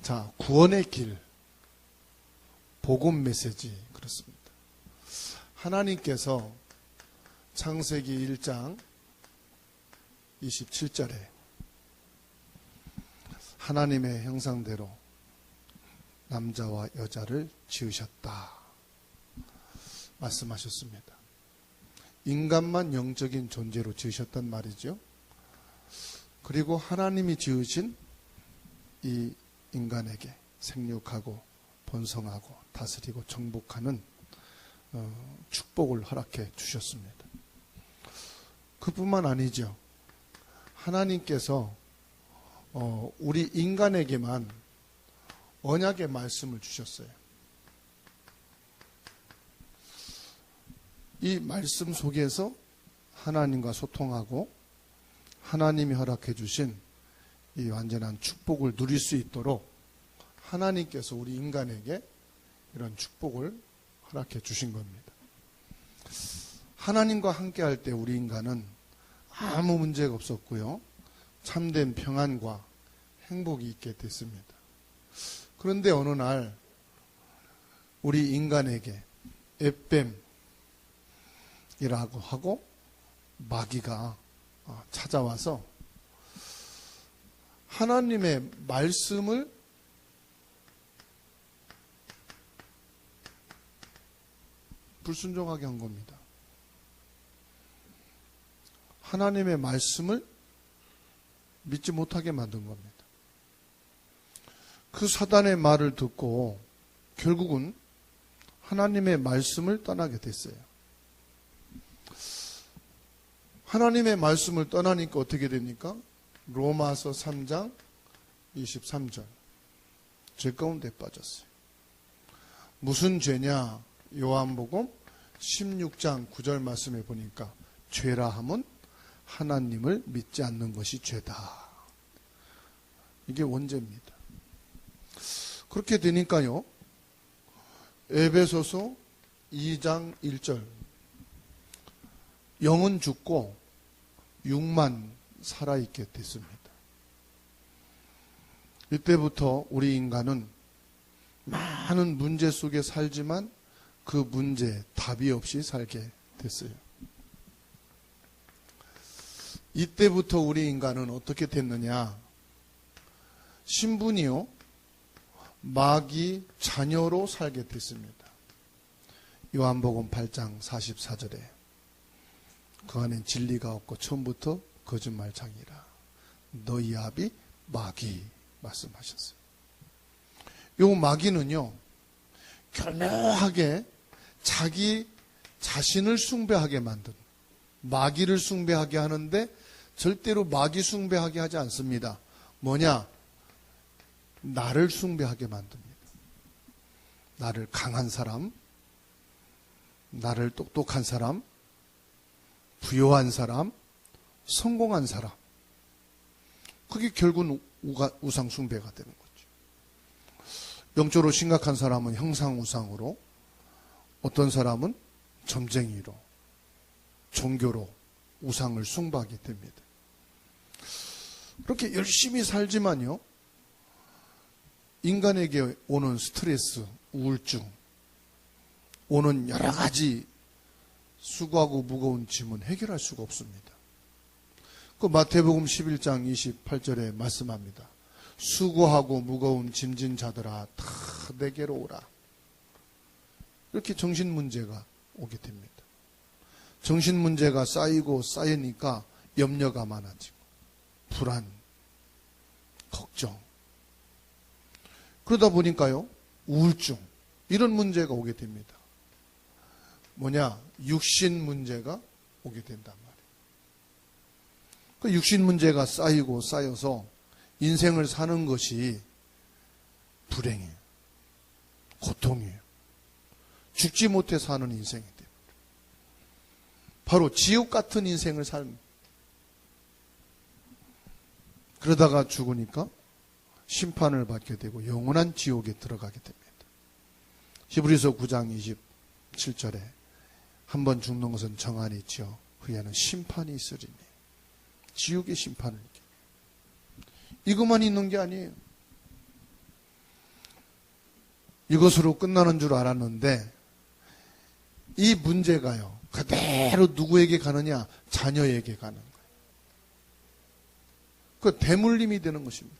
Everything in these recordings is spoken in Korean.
자, 구원의 길, 복음 메시지 그렇습니다. 하나님께서 창세기 1장 27절에 하나님의 형상대로 남자와 여자를 지으셨다 말씀하셨습니다. 인간만 영적인 존재로 지으셨단 말이죠. 그리고 하나님이 지으신 이 인간에게 생육하고 번성하고 다스리고 정복하는 축복을 허락해 주셨습니다. 그뿐만 아니죠. 하나님께서 우리 인간에게만 언약의 말씀을 주셨어요. 이 말씀 속에서 하나님과 소통하고 하나님이 허락해 주신 이 완전한 축복을 누릴 수 있도록 하나님께서 우리 인간에게 이런 축복을 허락해 주신 겁니다. 하나님과 함께 할 때 우리 인간은 아무 문제가 없었고요. 참된 평안과 행복이 있게 됐습니다. 그런데 어느 날 우리 인간에게 에뱀이라고 하고 마귀가 찾아와서 하나님의 말씀을 불순종하게 한 겁니다. 하나님의 말씀을 믿지 못하게 만든 겁니다. 그 사단의 말을 듣고 결국은 하나님의 말씀을 떠나게 됐어요. 하나님의 말씀을 떠나니까 어떻게 됩니까? 로마서 3장 23절. 죄 가운데 빠졌어요. 무슨 죄냐? 요한복음 16장 9절 말씀에 보니까 죄라 함은 하나님을 믿지 않는 것이 죄다. 이게 원죄입니다. 그렇게 되니까요. 에베소서 2장 1절. 영은 죽고 육만 살아있게 됐습니다. 이때부터 우리 인간은 많은 문제 속에 살지만 그 문제에 답이 없이 살게 됐어요. 이때부터 우리 인간은 어떻게 됐느냐? 신분이요, 마귀 자녀로 살게 됐습니다. 요한복음 8장 44절에 그 안엔 진리가 없고 처음부터 거짓말장이라 너희 아비 마귀 말씀하셨어요. 요 마귀는요, 교묘하게 자기 자신을 숭배하게 만든, 마귀를 숭배하게 하는데 절대로 마귀 숭배하게 하지 않습니다. 뭐냐? 나를 숭배하게 만듭니다. 나를 강한 사람, 나를 똑똑한 사람, 부요한 사람, 성공한 사람. 그게 결국은 우상 숭배가 되는 거죠. 영적으로 심각한 사람은 형상우상으로, 어떤 사람은 점쟁이로, 종교로 우상을 숭배하게 됩니다. 그렇게 열심히 살지만요, 인간에게 오는 스트레스, 우울증, 오는 여러 가지 수고하고 무거운 짐은 해결할 수가 없습니다. 그 마태복음 11장 28절에 말씀합니다. 수고하고 무거운 짐진 자들아 다 내게로 오라. 이렇게 정신 문제가 오게 됩니다. 정신 문제가 쌓이고 쌓이니까 염려가 많아지고 불안, 걱정, 그러다 보니까요 우울증 이런 문제가 오게 됩니다. 뭐냐? 육신 문제가 오게 된단 말이에요. 그 육신 문제가 쌓이고 쌓여서 인생을 사는 것이 불행이에요. 고통이에요. 죽지 못해 사는 인생이 됩니다. 바로 지옥 같은 인생을 살면, 그러다가 죽으니까 심판을 받게 되고 영원한 지옥에 들어가게 됩니다. 히브리서 9장 27절에 한번 죽는 것은 정한이 있지요. 후에는 심판이 있으리니. 지옥의 심판을. 이것만 있는 게 아니에요. 이것으로 끝나는 줄 알았는데 이 문제가요, 그대로 누구에게 가느냐? 자녀에게 가는 거예요. 그 대물림이 되는 것입니다.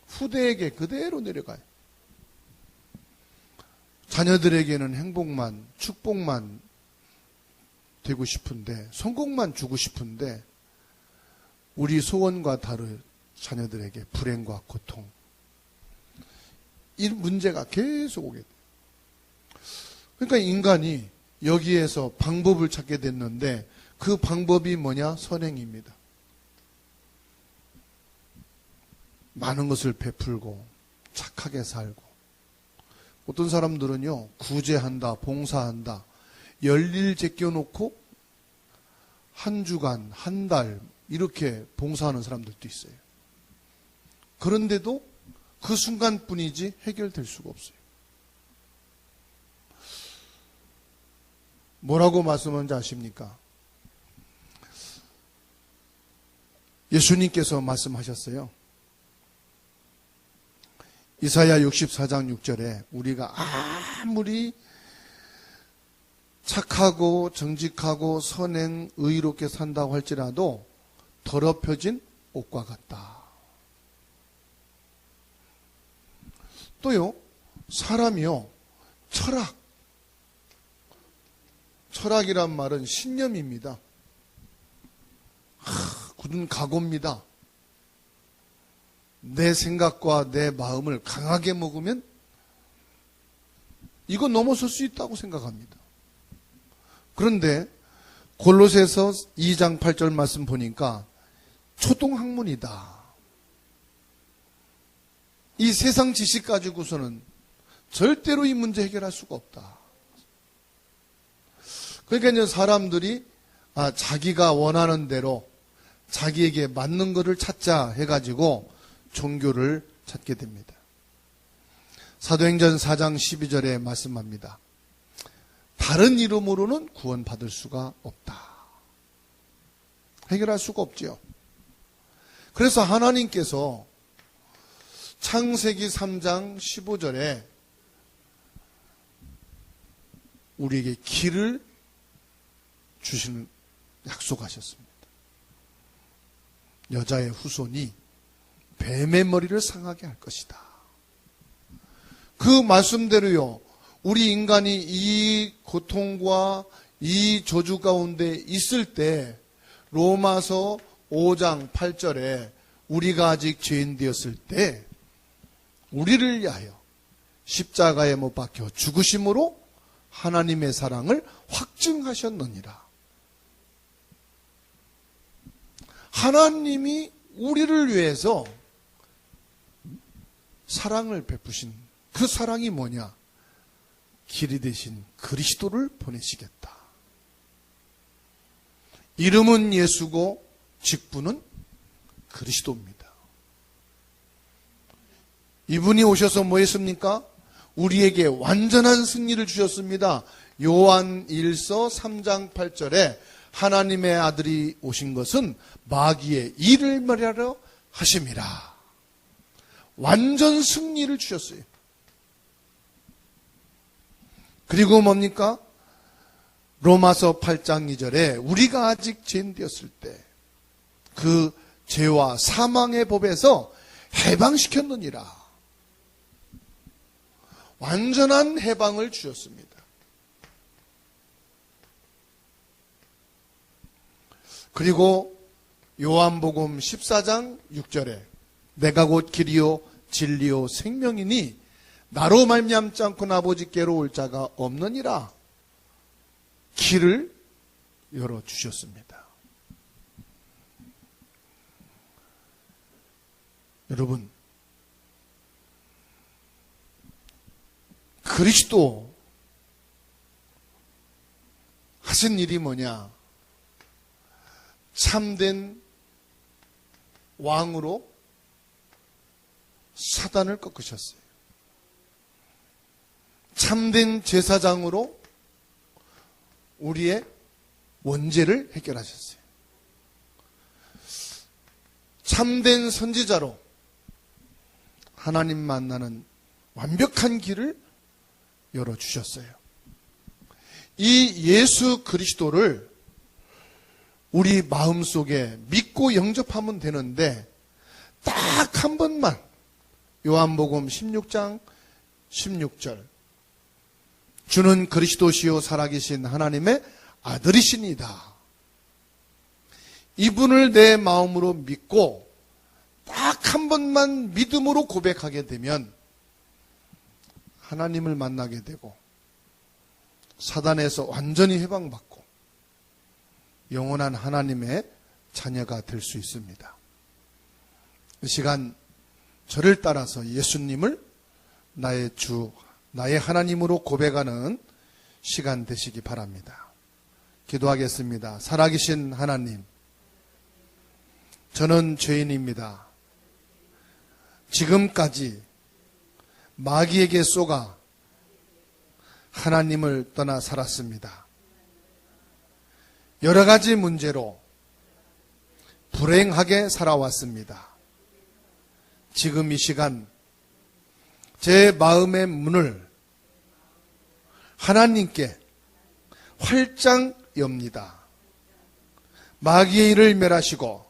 후대에게 그대로 내려가요. 자녀들에게는 행복만, 축복만 되고 싶은데, 성공만 주고 싶은데, 우리 소원과 다른 자녀들에게 불행과 고통, 이 문제가 계속 오게 돼요. 그러니까 인간이 여기에서 방법을 찾게 됐는데, 그 방법이 뭐냐? 선행입니다. 많은 것을 베풀고 착하게 살고, 어떤 사람들은요, 구제한다, 봉사한다, 열일 제껴놓고 한 주간, 한 달 이렇게 봉사하는 사람들도 있어요. 그런데도 그 순간뿐이지 해결될 수가 없어요. 뭐라고 말씀하는지 아십니까? 예수님께서 말씀하셨어요. 이사야 64장 6절에 우리가 아무리 착하고 정직하고 선행 의롭게 산다고 할지라도 더럽혀진 옷과 같다. 또요, 사람이요, 철학이란 말은 신념입니다. 굳은 각오입니다. 내 생각과 내 마음을 강하게 먹으면 이거 넘어설 수 있다고 생각합니다. 그런데 골로새서 2장 8절 말씀 보니까 초등학문이다. 이 세상 지식 가지고서는 절대로 이 문제 해결할 수가 없다. 그러니까 이제 사람들이 자기가 원하는 대로 자기에게 맞는 것을 찾자 해가지고 종교를 찾게 됩니다. 사도행전 4장 12절에 말씀합니다. 다른 이름으로는 구원받을 수가 없다. 해결할 수가 없죠. 그래서 하나님께서 창세기 3장 15절에 우리에게 길을 주시는 약속하셨습니다. 여자의 후손이 뱀의 머리를 상하게 할 것이다. 그 말씀대로요, 우리 인간이 이 고통과 이 저주 가운데 있을 때 로마서 5장 8절에 우리가 아직 죄인 되었을 때 우리를 위하여 십자가에 못 박혀 죽으심으로 하나님의 사랑을 확증하셨느니라. 하나님이 우리를 위해서 사랑을 베푸신 그 사랑이 뭐냐? 길이 되신 그리스도를 보내시겠다. 이름은 예수고 직분은 그리스도입니다. 이분이 오셔서 뭐 했습니까? 우리에게 완전한 승리를 주셨습니다. 요한 1서 3장 8절에 하나님의 아들이 오신 것은 마귀의 일을 멸하려 하심이라. 완전 승리를 주셨어요. 그리고 뭡니까? 로마서 8장 2절에 우리가 아직 죄인 되었을 때 그 죄와 사망의 법에서 해방시켰느니라. 완전한 해방을 주셨습니다. 그리고 요한복음 14장 6절에 내가 곧 길이요 진리요 생명이니 나로 말미암지 않고는 아버지께로 올 자가 없느니라. 길을 열어주셨습니다. 여러분, 그리스도 하신 일이 뭐냐? 참된 왕으로 사단을 꺾으셨어요. 참된 제사장으로 우리의 원죄를 해결하셨어요. 참된 선지자로 하나님 만나는 완벽한 길을 열어주셨어요. 이 예수 그리스도를 우리 마음속에 믿고 영접하면 되는데 딱 한 번만 요한복음 16장 16절 주는 그리스도시요 살아계신 하나님의 아들이시니다. 이분을 내 마음으로 믿고 딱 한 번만 믿음으로 고백하게 되면 하나님을 만나게 되고 사단에서 완전히 해방받고 영원한 하나님의 자녀가 될 수 있습니다. 이 시간 저를 따라서 예수님을 나의 주, 나의 하나님으로 고백하는 시간 되시기 바랍니다. 기도하겠습니다. 살아계신 하나님, 저는 죄인입니다. 지금까지 마귀에게 쏘가 하나님을 떠나 살았습니다. 여러 가지 문제로 불행하게 살아왔습니다. 지금 이 시간 제 마음의 문을 하나님께 활짝 엽니다. 마귀의 일을 멸하시고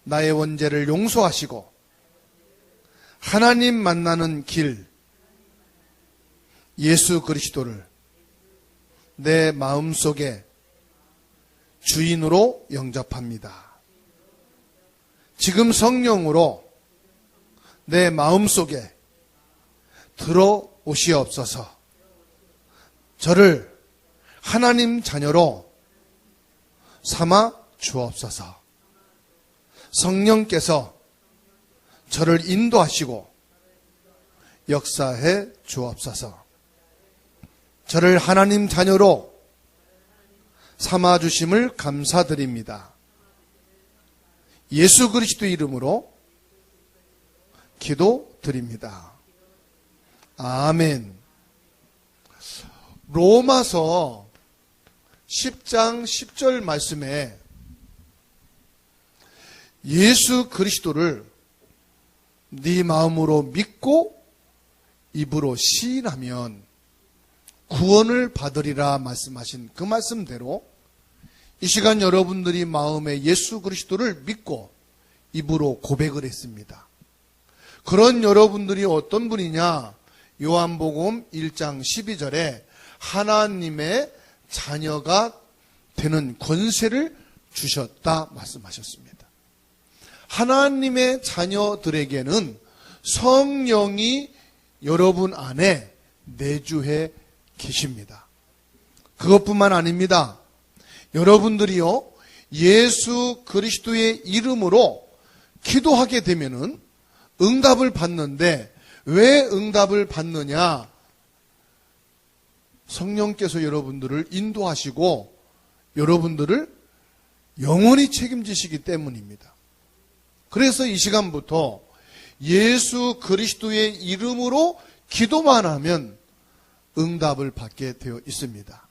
나의 원죄를 용서하시고 하나님 만나는 길 예수 그리스도를 내 마음속에 주인으로 영접합니다. 지금 성령으로 내 마음속에 들어오시옵소서. 저를 하나님 자녀로 삼아 주옵소서. 성령께서 저를 인도하시고 역사해 주옵소서. 저를 하나님 자녀로 삼아주심을 감사드립니다. 예수 그리스도 이름으로 기도드립니다. 아멘. 로마서 10장 10절 말씀에 예수 그리스도를 네 마음으로 믿고 입으로 시인하면 구원을 받으리라 말씀하신 그 말씀대로 이 시간 여러분들이 마음에 예수 그리스도를 믿고 입으로 고백을 했습니다. 그런 여러분들이 어떤 분이냐? 요한복음 1장 12절에 하나님의 자녀가 되는 권세를 주셨다 말씀하셨습니다. 하나님의 자녀들에게는 성령이 여러분 안에 내주해 계십니다. 그것뿐만 아닙니다. 여러분들이요, 예수 그리스도의 이름으로 기도하게 되면은 응답을 받는데 왜 응답을 받느냐? 성령께서 여러분들을 인도하시고 여러분들을 영원히 책임지시기 때문입니다. 그래서 이 시간부터 예수 그리스도의 이름으로 기도만 하면 응답을 받게 되어 있습니다.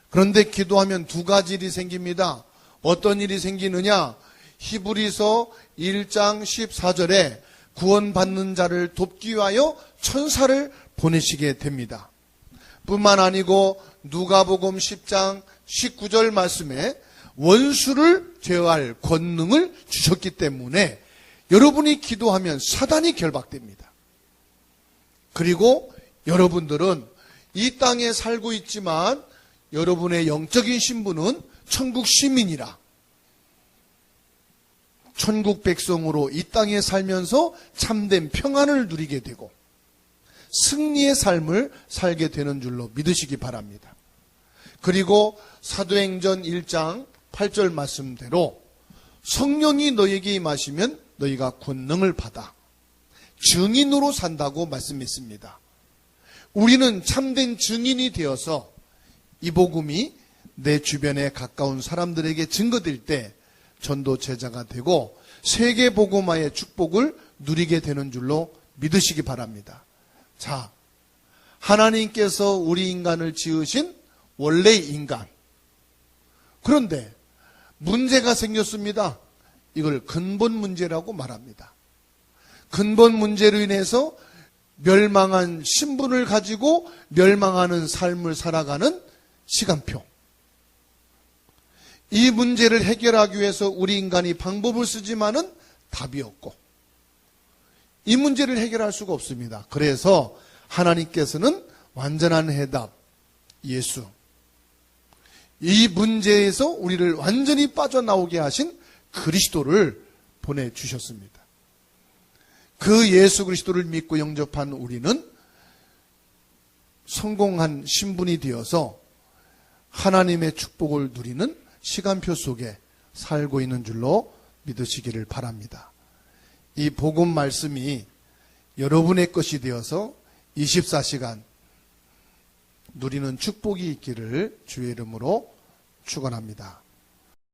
그런데 기도하면 두 가지 일이 생깁니다. 어떤 일이 생기느냐? 히브리서 1장 14절에 구원받는 자를 돕기 위하여 천사를 보내시게 됩니다. 뿐만 아니고 누가복음 10장 19절 말씀에 원수를 제어할 권능을 주셨기 때문에 여러분이 기도하면 사단이 결박됩니다. 그리고 여러분들은 이 땅에 살고 있지만 여러분의 영적인 신분은 천국 시민이라 천국 백성으로 이 땅에 살면서 참된 평안을 누리게 되고 승리의 삶을 살게 되는 줄로 믿으시기 바랍니다. 그리고 사도행전 1장 8절 말씀대로 성령이 너에게 임하시면 너희가 권능을 받아 증인으로 산다고 말씀했습니다. 우리는 참된 증인이 되어서 이 복음이 내 주변에 가까운 사람들에게 증거될 때 전도 제자가 되고 세계 복음화의 축복을 누리게 되는 줄로 믿으시기 바랍니다. 자, 하나님께서 우리 인간을 지으신 원래 인간. 그런데 문제가 생겼습니다. 이걸 근본 문제라고 말합니다. 근본 문제로 인해서 멸망한 신분을 가지고 멸망하는 삶을 살아가는 시간표. 이 문제를 해결하기 위해서 우리 인간이 방법을 쓰지만은 답이 없고, 이 문제를 해결할 수가 없습니다. 그래서 하나님께서는 완전한 해답, 예수. 이 문제에서 우리를 완전히 빠져나오게 하신 그리스도를 보내주셨습니다. 그 예수 그리스도를 믿고 영접한 우리는 성공한 신분이 되어서 하나님의 축복을 누리는 시간표 속에 살고 있는 줄로 믿으시기를 바랍니다. 이 복음 말씀이 여러분의 것이 되어서 24시간 누리는 축복이 있기를 주의 이름으로 축원합니다.